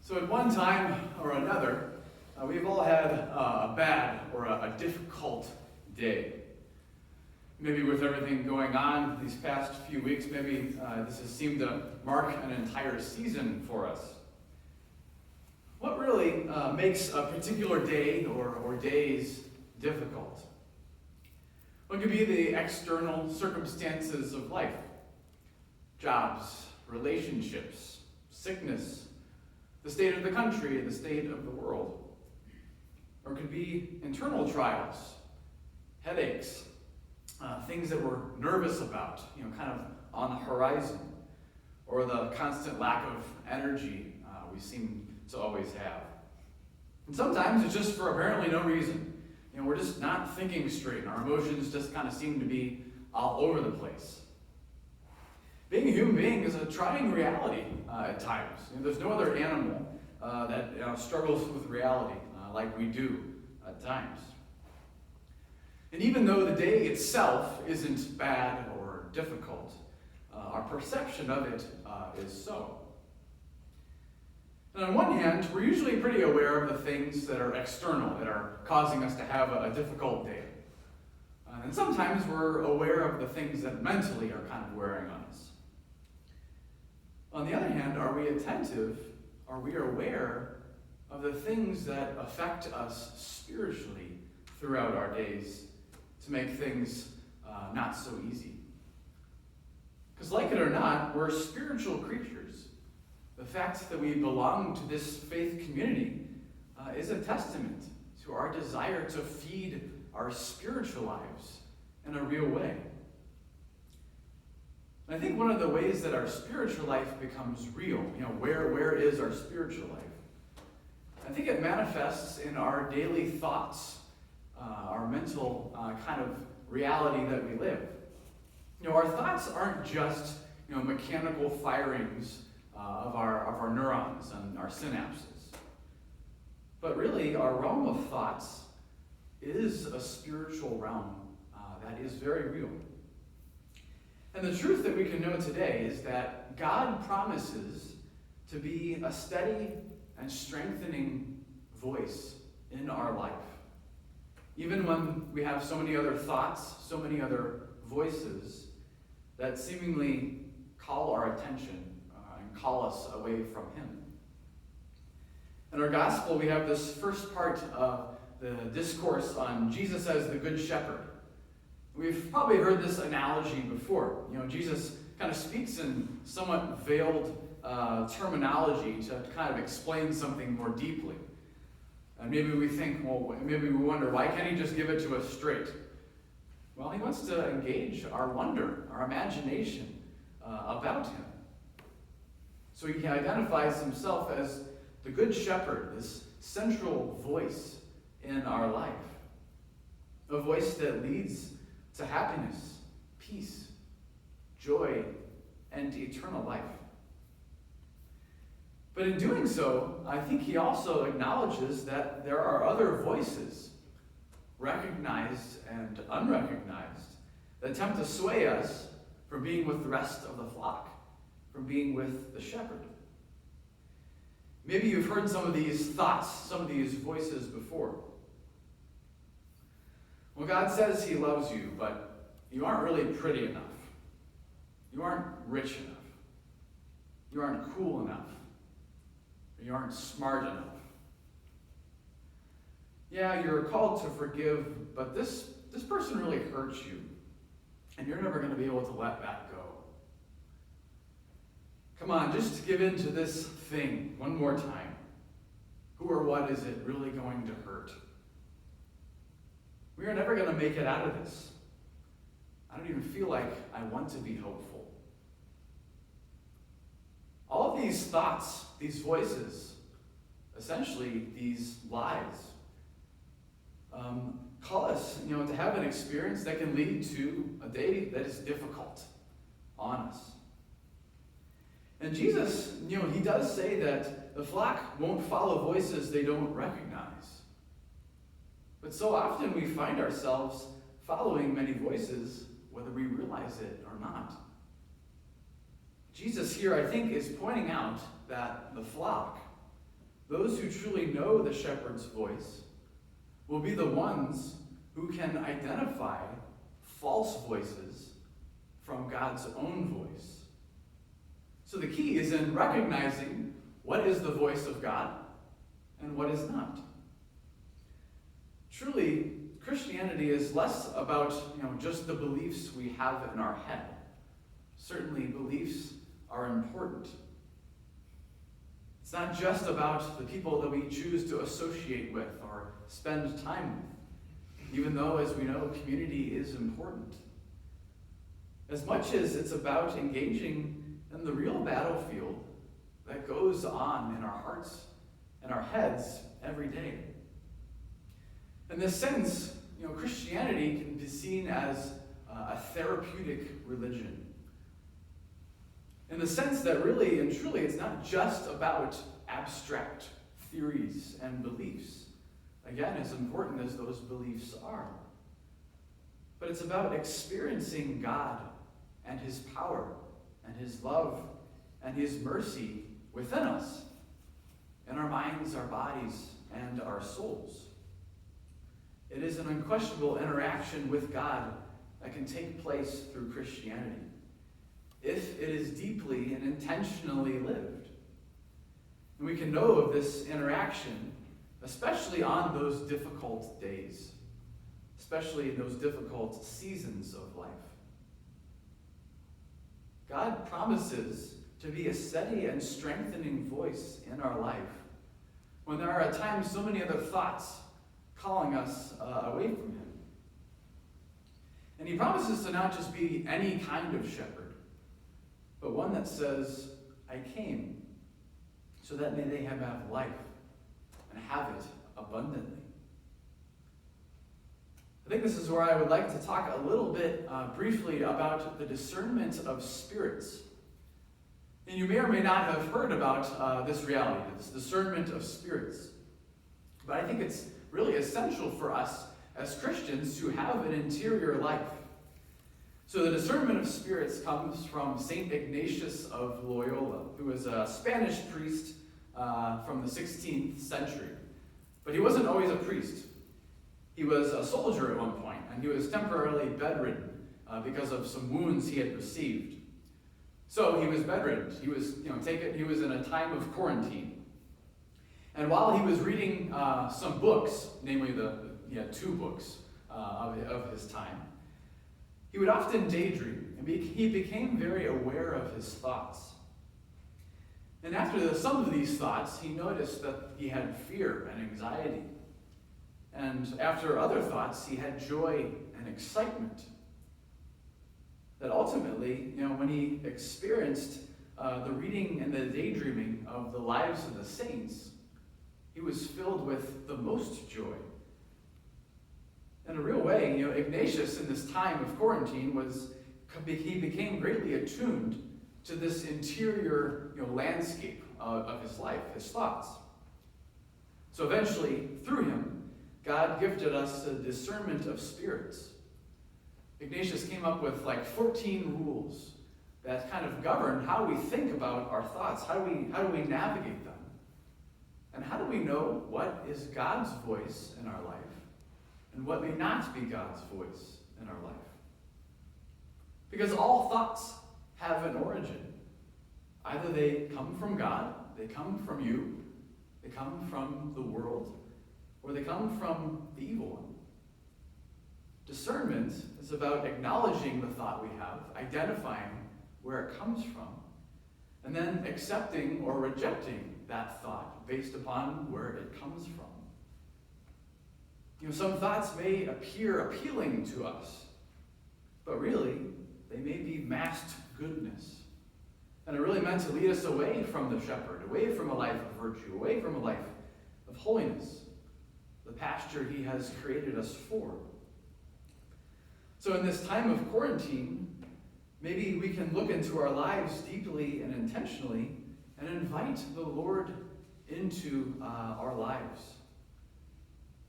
So at one time or another, we've all had a bad or a difficult day. Maybe with everything going on these past few weeks, maybe this has seemed to mark an entire season for us. What really makes a particular day or days difficult? What could be the external circumstances of life? Jobs, relationships, sickness, the state of the country, the state of the world. Or it could be internal trials, headaches, things that we're nervous about, kind of on the horizon, or the constant lack of energy we seem to always have. And sometimes it's just for apparently no reason. We're just not thinking straight, and our emotions just kind of seem to be all over the place. Being a human being is a trying reality at times. There's no other animal that struggles with reality like we do at times. And even though the day itself isn't bad or difficult, our perception of it is so. And on one hand, we're usually pretty aware of the things that are external, that are causing us to have a difficult day. And sometimes we're aware of the things that mentally are kind of wearing on us. On the other hand, are we attentive? Are we aware of the things that affect us spiritually throughout our days to make things not so easy? Because like it or not, we're spiritual creatures. The fact that we belong to this faith community is a testament to our desire to feed our spiritual lives in a real way. And I think one of the ways that our spiritual life becomes real, where is our spiritual life? I think it manifests in our daily thoughts, our mental kind of reality that we live. Our thoughts aren't just mechanical firings of our neurons and our synapses. But really, our realm of thoughts is a spiritual realm that is very real. And the truth that we can know today is that God promises to be a steady and strengthening voice in our life. Even when we have so many other thoughts, so many other voices that seemingly call our attention and call us away from Him. In our gospel, we have this first part of the discourse on Jesus as the Good Shepherd. We've probably heard this analogy before. Jesus kind of speaks in somewhat veiled terminology to kind of explain something more deeply. And maybe we think, maybe we wonder, why can't He just give it to us straight? Well, He wants to engage our wonder, our imagination about Him. So He identifies Himself as the Good Shepherd, this central voice in our life. A voice that leads to happiness, peace, joy, and eternal life. But in doing so, I think He also acknowledges that there are other voices, recognized and unrecognized, that attempt to sway us from being with the rest of the flock, from being with the shepherd. Maybe you've heard some of these thoughts, some of these voices before. Well, God says He loves you, but you aren't really pretty enough. You aren't rich enough. You aren't cool enough. Or you aren't smart enough. Yeah, you're called to forgive, but this person really hurts you, and you're never going to be able to let that go. Come on, just give in to this thing one more time. Who or what is it really going to hurt? We are never going to make it out of this. I don't even feel like I want to be hopeful. All of these thoughts, these voices, essentially these lies, call us, to have an experience that can lead to a day that is difficult on us. And Jesus, He does say that the flock won't follow voices they don't recognize. But so often we find ourselves following many voices, whether we realize it or not. Jesus here, I think, is pointing out that the flock, those who truly know the shepherd's voice will be the ones who can identify false voices from God's own voice. So the key is in recognizing what is the voice of God and what is not. Truly, Christianity is less about just the beliefs we have in our head. Certainly, beliefs are important. It's not just about the people that we choose to associate with or spend time with, even though, as we know, community is important. As much as it's about engaging in the real battlefield that goes on in our hearts and our heads every day. In this sense, Christianity can be seen as a therapeutic religion. In the sense that really and truly it's not just about abstract theories and beliefs. Again, as important as those beliefs are. But it's about experiencing God and his power and his love and his mercy within us, in our minds, our bodies, and our souls. It is an unquestionable interaction with God that can take place through Christianity, if it is deeply and intentionally lived. And we can know of this interaction, especially on those difficult days, especially in those difficult seasons of life. God promises to be a steady and strengthening voice in our life when there are at times so many other thoughts calling us away from him. And he promises to not just be any kind of shepherd, but one that says, I came so that may they have life and have it abundantly. I think this is where I would like to talk a little bit briefly about the discernment of spirits. And you may or may not have heard about this reality, this discernment of spirits. But I think it's really essential for us as Christians to have an interior life. So the discernment of spirits comes from St. Ignatius of Loyola, who was a Spanish priest from the 16th century. But he wasn't always a priest. He was a soldier at one point, and he was temporarily bedridden because of some wounds he had received. So he was bedridden. He was, he was in a time of quarantine. And while he was reading some books, namely he had 2 books of his time, he would often daydream, and he became very aware of his thoughts. And after some of these thoughts, he noticed that he had fear and anxiety. And after other thoughts, he had joy and excitement. That ultimately, when he experienced the reading and the daydreaming of the lives of the saints, he was filled with the most joy. In a real way, Ignatius in this time of quarantine he became greatly attuned to this interior landscape of his life, his thoughts. So eventually, through him, God gifted us a discernment of spirits. Ignatius came up with 14 rules that kind of govern how we think about our thoughts, how do we navigate them, and how do we know what is God's voice in our life and what may not be God's voice in our life. Because all thoughts have an origin. Either they come from God, they come from you, they come from the world, or they come from the evil one. Discernment is about acknowledging the thought we have, identifying where it comes from, and then accepting or rejecting that thought based upon where it comes from. Some thoughts may appear appealing to us, but really, they may be masked goodness. And it really meant to lead us away from the shepherd, away from a life of virtue, away from a life of holiness, the pasture he has created us for. So in this time of quarantine, maybe we can look into our lives deeply and intentionally and invite the Lord into our lives,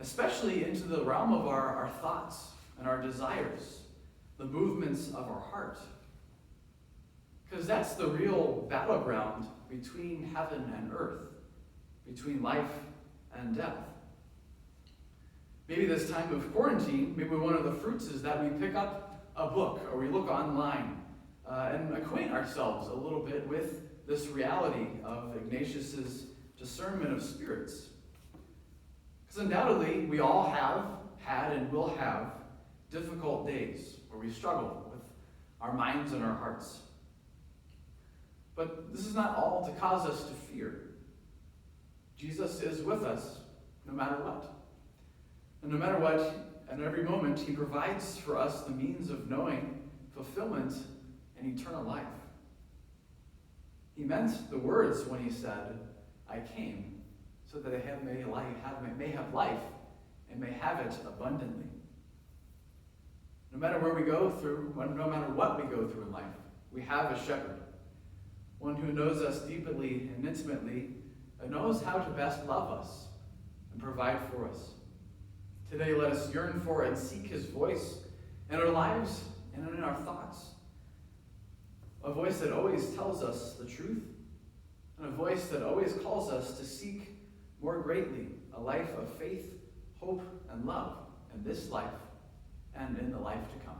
especially into the realm of our thoughts and our desires, the movements of our heart. Because that's the real battleground between heaven and earth. between life and death. Maybe this time of quarantine, maybe one of the fruits is that we pick up a book or we look online and acquaint ourselves a little bit with this reality of Ignatius's discernment of spirits. Because undoubtedly, we all have had and will have difficult days where we struggle with our minds and our hearts. But this is not all to cause us to fear. Jesus is with us no matter what. And no matter what, at every moment, he provides for us the means of knowing fulfillment and eternal life. He meant the words when he said, I came so that they may have life and may have it abundantly. No matter where we go through, no matter what we go through in life, we have a shepherd, one who knows us deeply and intimately and knows how to best love us and provide for us. Today, let us yearn for and seek his voice in our lives and in our thoughts. A voice that always tells us the truth, and a voice that always calls us to seek more greatly a life of faith, hope, and love in this life and in the life to come.